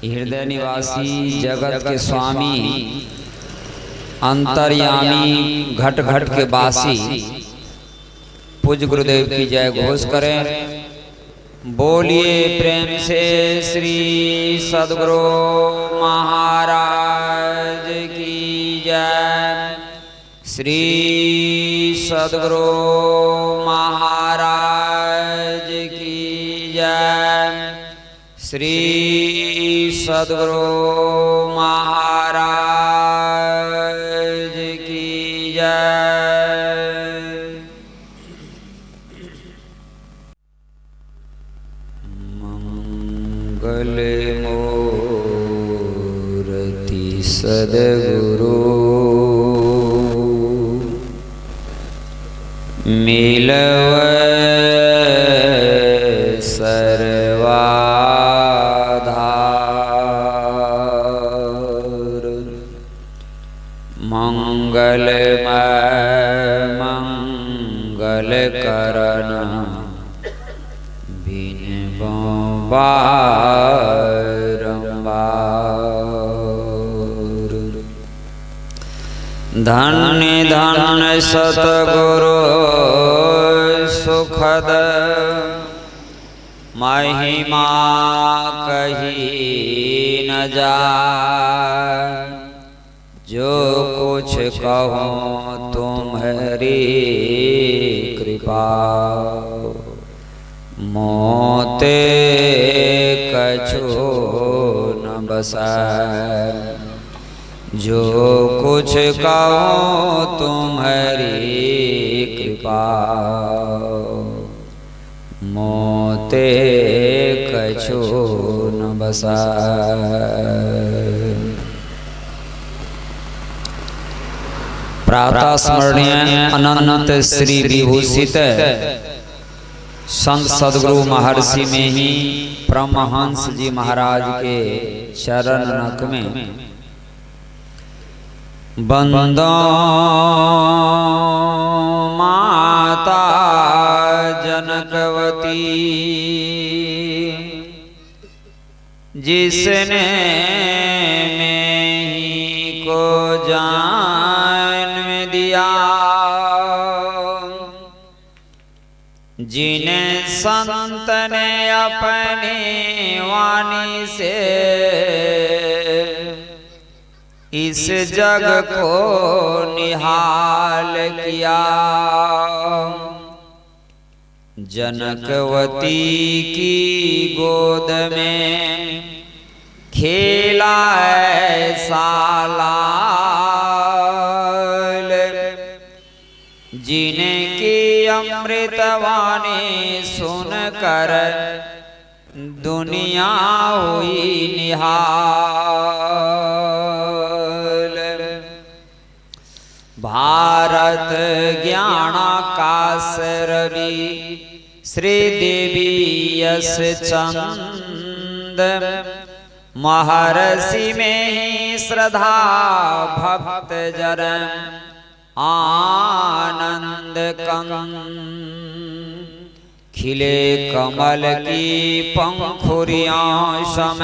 हृदय निवासी जगत के स्वामी अंतर्यामी घट घट के बासी पूज्य गुरुदेव की जय घोष करें। बोलिए प्रेम से श्री सद्गुरु महाराज की जय। श्री सद्गुरु महाराज की जय। श्री सद्गुरु महाराज की जय। मंगल मूर्ति सद्गुरु मिलव सर्वाधार। मंगलमय मंगल करण बिन बारंबार। धन्य धन्य सतगुरु सुखद महिमा कही न जाए। जो कुछ कहूँ तुम्हारी कृपा मोते कछु न बसाए। जो कुछ कहूँ तुम्हारी कृपा मोते कछु न बसाए। प्रातः स्मरणीय अनंत श्री विभूषित संत सद्गुरु महर्षि में ही परमहंस जी महाराज के चरण नख में बंदो माता जनकवती जिसने में ही को जन्म दिया। जिन्हें संत ने अपनी वाणी से इस जग को निहाल किया। जनकवती की गोद में खेला ऐसा लाल जिनकी अमृतवाणी सुनकर दुनिया हुई निहाल। भारत ज्ञान आकाश रवि श्रीदेवी यश चंद महर्षि में ही श्रद्धा भक्त जन आनंद कंद। खिले कमल की पंखुरियां सम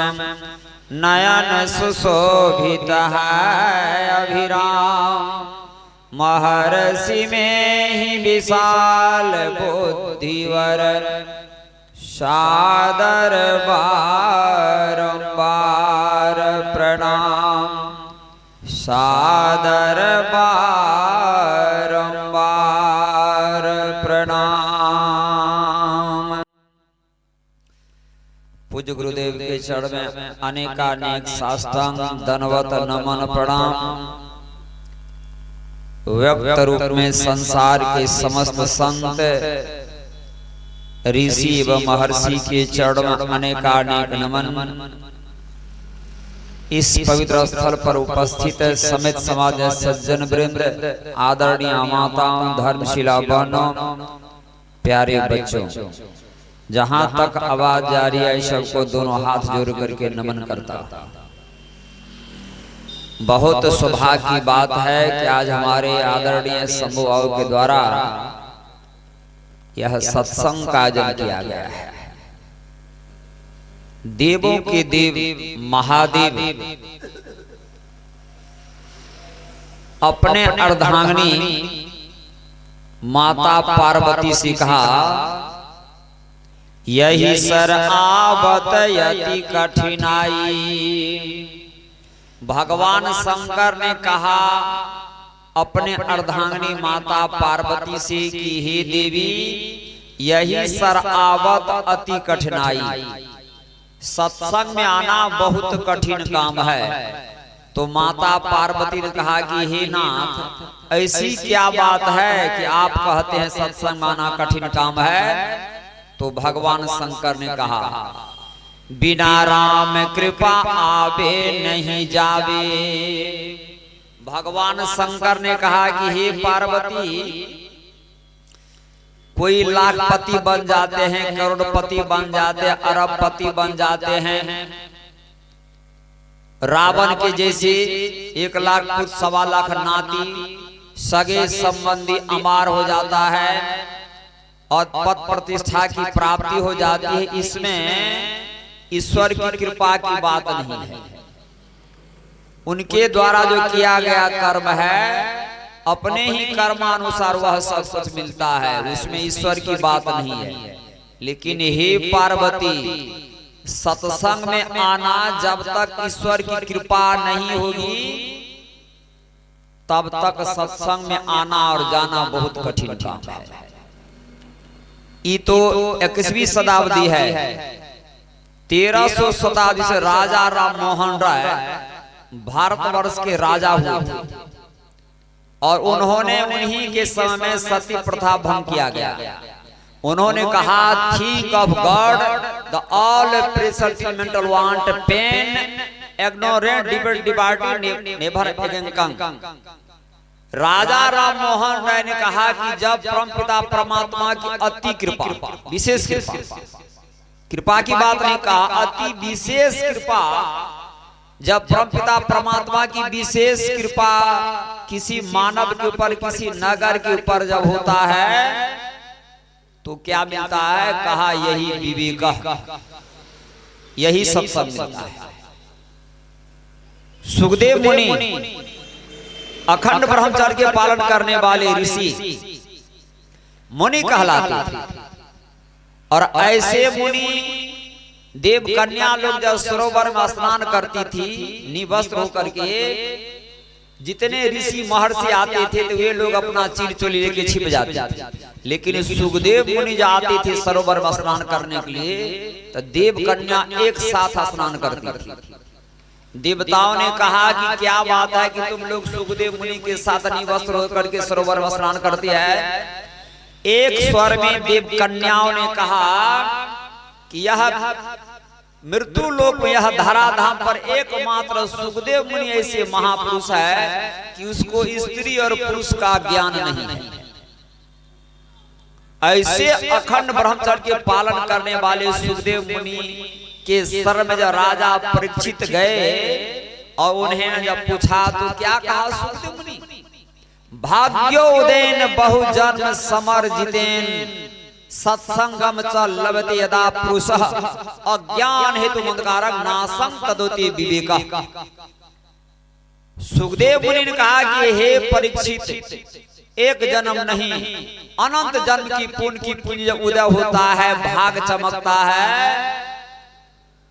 नयन सुशोभित है अभिराम। महर्षि में ही विशाल बुद्धिवर सादर बारंबार प्रणाम। सादर बारंबार प्रणाम। पूज्य गुरुदेव के चरण में अनेकानेक साष्टांग दंडवत नमन प्रणाम। व्यक्त रूप में संसार के समस्त संत ऋषि व महर्षि के चरण में अनेकानेक नमन। इस पवित्र स्थल पर उपस्थित समेत समाज सज्जन वृंद, आदरणीय माताओं, धर्मशिला बहनों, प्यारे बच्चों, जहां तक आवाज जारी है सबको दोनों हाथ जोड़ करके नमन करता। बहुत सौभाग्य की बात है कि आज हमारे आदरणीय शंभू बाबू के द्वारा यह सत्संग का आयोजन किया गया है। देवों के देव महादेव अपने अर्धांगिनी माता पार्वती से कहा, यही सर आवत यति कठिनाई। भगवान शंकर ने कहा अपने अर्धांगिनी माता पार्वती से कि हे देवी, यही सर आवत अति कठिनाई। सत्संग में आना बहुत कठिन काम है। तो माता पार्वती ने कहा कि हे नाथ, ऐसी क्या बात है कि आप कहते हैं सत्संग में आना कठिन काम है। तो भगवान शंकर ने कहा, बिना राम कृपा आवे नहीं जावे। भगवान शंकर ने कहा कि हे पार्वती, कोई लाखपति बन जाते हैं, करोड़पति बन जाते हैं, अरबपति बन जाते हैं। रावण के जैसे 1 लाख पुत्र 1.25 लाख नाती सगे संबंधी अमार हो जाता है और पद प्रतिष्ठा की प्राप्ति हो जाती है। इसमें ईश्वर की कृपा की बात नहीं है। उनके द्वारा जो किया गया कर्म है, अपने ही कर्मानुसार वह सब कुछ मिलता है, उसमें ईश्वर की बात नहीं है। लेकिन हे पार्वती, सत्संग में आना जब तक ईश्वर की कृपा नहीं होगी, तब तक सत्संग में आना और जाना बहुत कठिन काम है। ये तो 21वीं शताब्दी है। 1300 शताब्दी से राजा राम मोहन राय भारतवर्ष के राजा हुए थे और उन्होंने उन्हीं के समय में सती प्रथा भंग किया गया। उन्होंने कहा, think of God the all pressure mental want pain ignorant liberty never again. Raja Ram Mohan Roy ने कहा कि जब परमपिता परमात्मा की अति कृपा, विशेष कृपा की बात नहीं कहा, अति विशेष कृपा, जब परमपिता परमात्मा की विशेष कृपा किसी मानव के ऊपर, किसी नगर के ऊपर जब होता है तो क्या मिलता है? कहा, यही विवेक, यही सत्संग मिलता है। सुखदेव मुनि अखंड ब्रह्मचर्य के पालन करने वाले ऋषि मुनि कहलाते थे। और ऐसे मुनि देव कन्या लोग जब सरोवर में स्नान करती थी निवस्त्र होकर के, जितने ऋषि महर्षि आते थे तो वे लोग अपना चीर चोली लेके छिप जाते थे। लेकिन सुखदेव मुनि जो आते थे सरोवर में स्नान करने के लिए, तो देव कन्या एक साथ स्नान करती थी। देवताओं ने कहा कि क्या बात है कि तुम लोग सुखदेव मुनि के साथ निवस्त्र होकर के सरोवर में स्नान करती है। एक स्वर में देव कन्याओं ने कहा कि यह मृत्यु लोक में, यह धराधाम पर एकमात्र सुखदेव मुनि ऐसे महापुरुष है कि उसको स्त्री और पुरुष का ज्ञान नहीं है। ऐसे अखंड ब्रह्मचर्य के पालन करने वाले सुखदेव मुनि के शरण में जब राजा परीक्षित गए और उन्हें जब पूछा तो क्या कहा सुखदेव मुनि? भाग्योदयन बहुजन्म समर्जितेन सत्संगम च लभते यदा पुरुषः अज्ञान हेतु मंदकारक नासं तदोति विवेकः। सुखदेव मुनि ने कहा कि हे परीक्षित, एक जन्म नहीं अनंत जन्म की पुण्य की पुण्य उदय होता है, भाग चमकता है,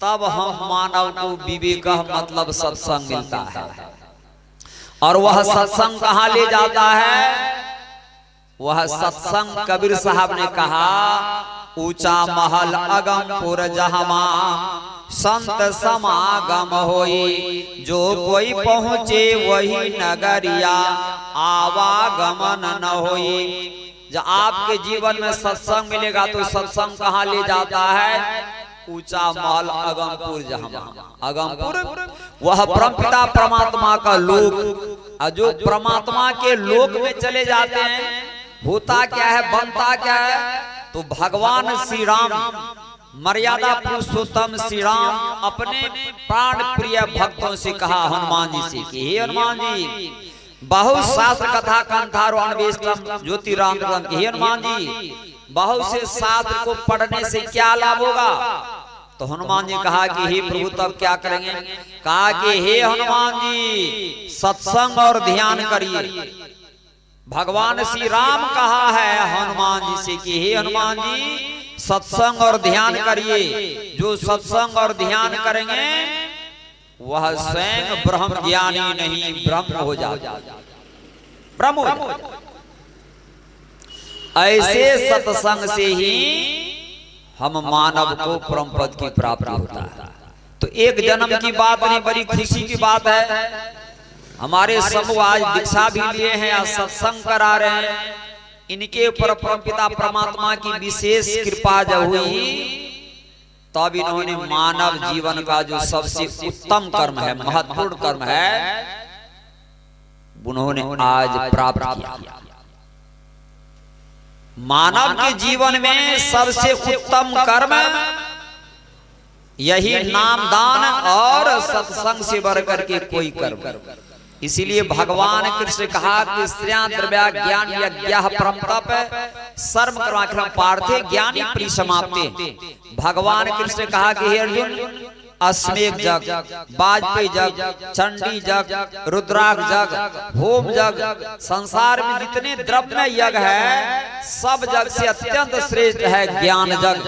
तब हम मानव को विवेक मतलब सत्संग मिलता है। और वह सत्संग कहाँ ले जाता है? वह सत्संग कबीर साहब ने कहा, ऊंचा महल अगमपुर जहमा संत समागम होई, जो कोई पहुँचे वही नगरिया आवागमन न होई। जब आपके जीवन में सत्संग मिलेगा तो सत्संग कहाँ ले जाता है? ऊंचा महल अगमपुर जहमा। अगमपुर वह परमपिता परमात्मा का लोक। जो परमात्मा के लोक में चले जाते हैं, होता क्या है, बनता क्या है? तो भगवान श्री राम, मर्यादा पुरुषोत्तम श्री राम अपने प्राण प्रिय भक्तों से कहा, हनुमान जी से कि हे हनुमान जी, बहुत शास्त्र कथा कंठारो अन्वेष्टम ज्योतिराम ग्रंथ, हे हनुमान जी, बहुत से शास्त्र को पढ़ने से क्या लाभ होगा? तो हनुमान जी कहा कि हे प्रभु तब क्या करेंगे? कहा कि हे हनुमान जी सत्संग और ध्यान करिए। भगवान श्री राम कहा है हनुमान जी से कि हे हनुमान जी सत्संग और ध्यान करिए। जो सत्संग और ध्यान करेंगे वह स्वयं ब्रह्म ज्ञानी नहीं ब्रह्म हो जाएगा, ब्रह्म हो जाएगा। ऐसे सत्संग से ही हम मानव को परम पद की प्राप्ति होता है। तो एक जन्म की बात नहीं, बड़ी खुशी की बात है। हमारे समूह आज दीक्षा भी लिए हैं, आज सत्संग करा रहे हैं। इनके ऊपर परमपिता परमात्मा की विशेष कृपा जब हुई तब इन्होंने मानव जीवन का जो सबसे उत्तम कर्म है, महत्वपूर्ण कर्म है, उन्होंने आज प्राप्त किया। मानव के जीवन में सबसे उत्तम कर्म यही नामदान और सत्संग से बढ़कर के कोई कर्म। इसीलिए भगवान कृष्ण कहा कि स्त्रियां द्रव्या ज्ञान यज्ञ परम तप सर्व कर्माख्रम पार्थे ज्ञानी परिसमाप्ते। भगवान कृष्ण कहा कि हे अर्जुन अश्मेघ जग, वाजपेयी जग, चंडी जग, रुद्राक्ष जग, होम जग, संसार में जितने द्रव्य यज्ञ है सब जग से अत्यंत श्रेष्ठ है ज्ञान जग।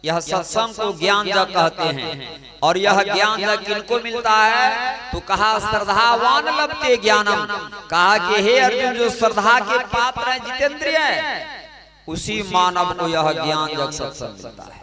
यह सत्संग को ज्ञान जग कहते हैं। और यह ज्ञान जग किनको मिलता है? तो कहा श्रद्धावान लभते ज्ञानम। कहा कि हे अर्जुन जो श्रद्धा के पात्र है, जितेंद्रिय है, उसी मानव को यह ज्ञान जग सत्संग मिलता है।